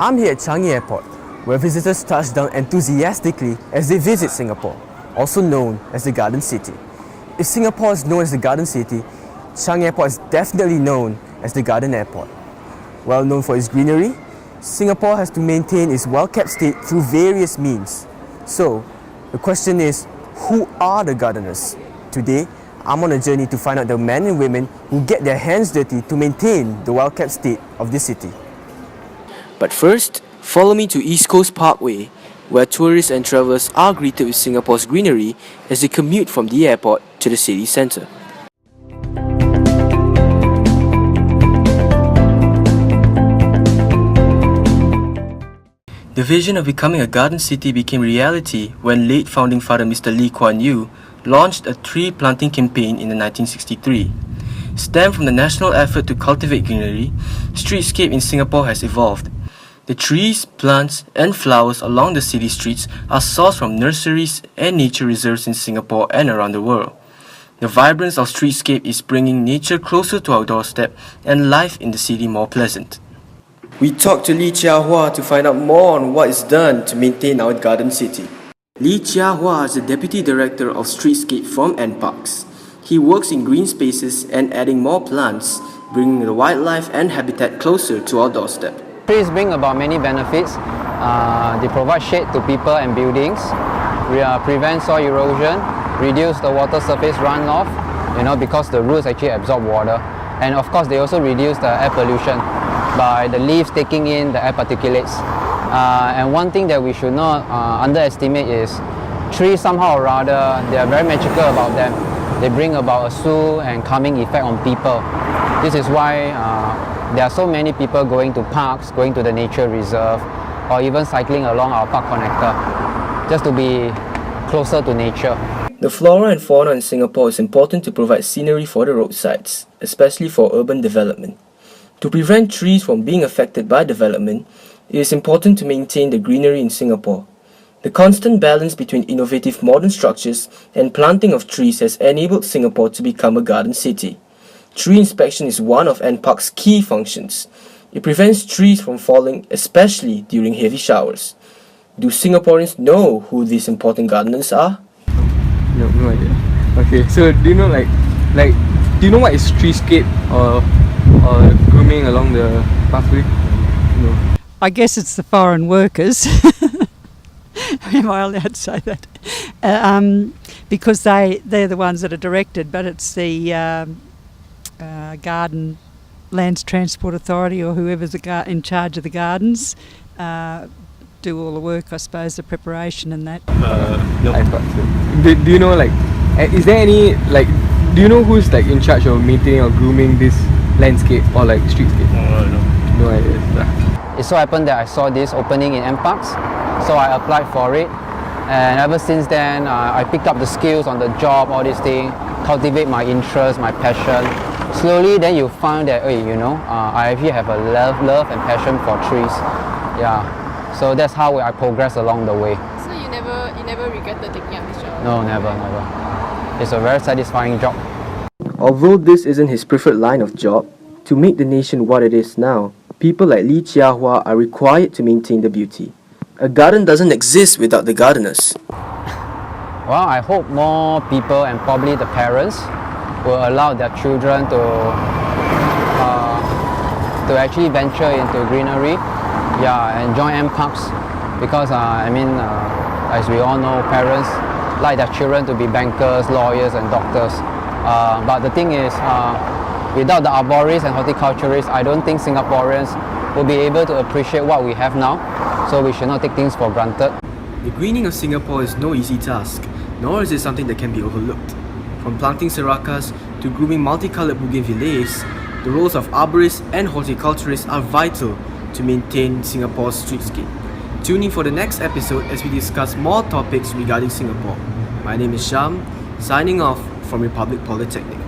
I'm here at Changi Airport, where visitors touch down enthusiastically as they visit Singapore, also known as the Garden City. If Singapore is known as the Garden City, Changi Airport is definitely known as the Garden Airport. Well known for its greenery, Singapore has to maintain its well-kept state through various means. So, the question is, who are the gardeners? Today, I'm on a journey to find out the men and women who get their hands dirty to maintain the well-kept state of this city. But first, follow me to East Coast Parkway, where tourists and travellers are greeted with Singapore's greenery as they commute from the airport to the city centre. The vision of becoming a garden city became reality when late founding father Mr. Lee Kuan Yew launched a tree planting campaign in 1963. Stemmed from the national effort to cultivate greenery, streetscape in Singapore has evolved. The trees, plants, and flowers along the city streets are sourced from nurseries and nature reserves in Singapore and around the world. The vibrance of streetscape is bringing nature closer to our doorstep and life in the city more pleasant. We talked to Lee Chia Hua to find out more on what is done to maintain our garden city. Lee Chia Hua is the Deputy Director of Streetscape from NParks. He works in green spaces and adding more plants, bringing the wildlife and habitat closer to our doorstep. Trees bring about many benefits. They provide shade to people and buildings, prevent soil erosion, reduce the water surface runoff, because the roots actually absorb water. And of course, they also reduce the air pollution by the leaves taking in the air particulates. And one thing that we should not underestimate is trees somehow or rather, they are very magical about them. They bring about a soothing and calming effect on people. This is why there are so many people going to parks, going to the nature reserve, or even cycling along our park connector, just to be closer to nature. The flora and fauna in Singapore is important to provide scenery for the roadsides, especially for urban development. To prevent trees from being affected by development, it is important to maintain the greenery in Singapore. The constant balance between innovative modern structures and planting of trees has enabled Singapore to become a garden city. Tree inspection is one of NParks' key functions. It prevents trees from falling, especially during heavy showers. Do Singaporeans know who these important gardeners are? No idea. Okay, so do you know do you know what is treescape or grooming along the pathway? No. I guess it's the foreign workers. Am I allowed to say that? Because they're the ones that are directed, but it's the Garden Lands Transport Authority or whoever's in charge of the gardens do all the work, I suppose, the preparation and that. No. I thought so. Do you know is there any do you know who's in charge of maintaining or grooming this landscape or streetscape? No idea. It so happened that I saw this opening in NParks, so I applied for it. And ever since then, I picked up the skills on the job, all these things, cultivate my interest, my passion. Slowly, then you find that, I actually have a love and passion for trees. Yeah, so that's how I progress along the way. So you never regretted taking up this job? No, never. It's a very satisfying job. Although this isn't his preferred line of job, to make the nation what it is now, people like Lee Chia Hua are required to maintain the beauty. A garden doesn't exist without the gardeners. Well, I hope more people and probably the parents will allow their children to actually venture into greenery, and join NParks because as we all know, parents like their children to be bankers, lawyers, and doctors. But the thing is, without the arborists and horticulturists, I don't think Singaporeans will be able to appreciate what we have now. So we should not take things for granted. The greening of Singapore is no easy task, nor is it something that can be overlooked. From planting seracas to grooming multicolored bougainvilleas, the roles of arborists and horticulturists are vital to maintain Singapore's streetscape. Tune in for the next episode as we discuss more topics regarding Singapore. My name is Sham, signing off from Republic Polytechnic.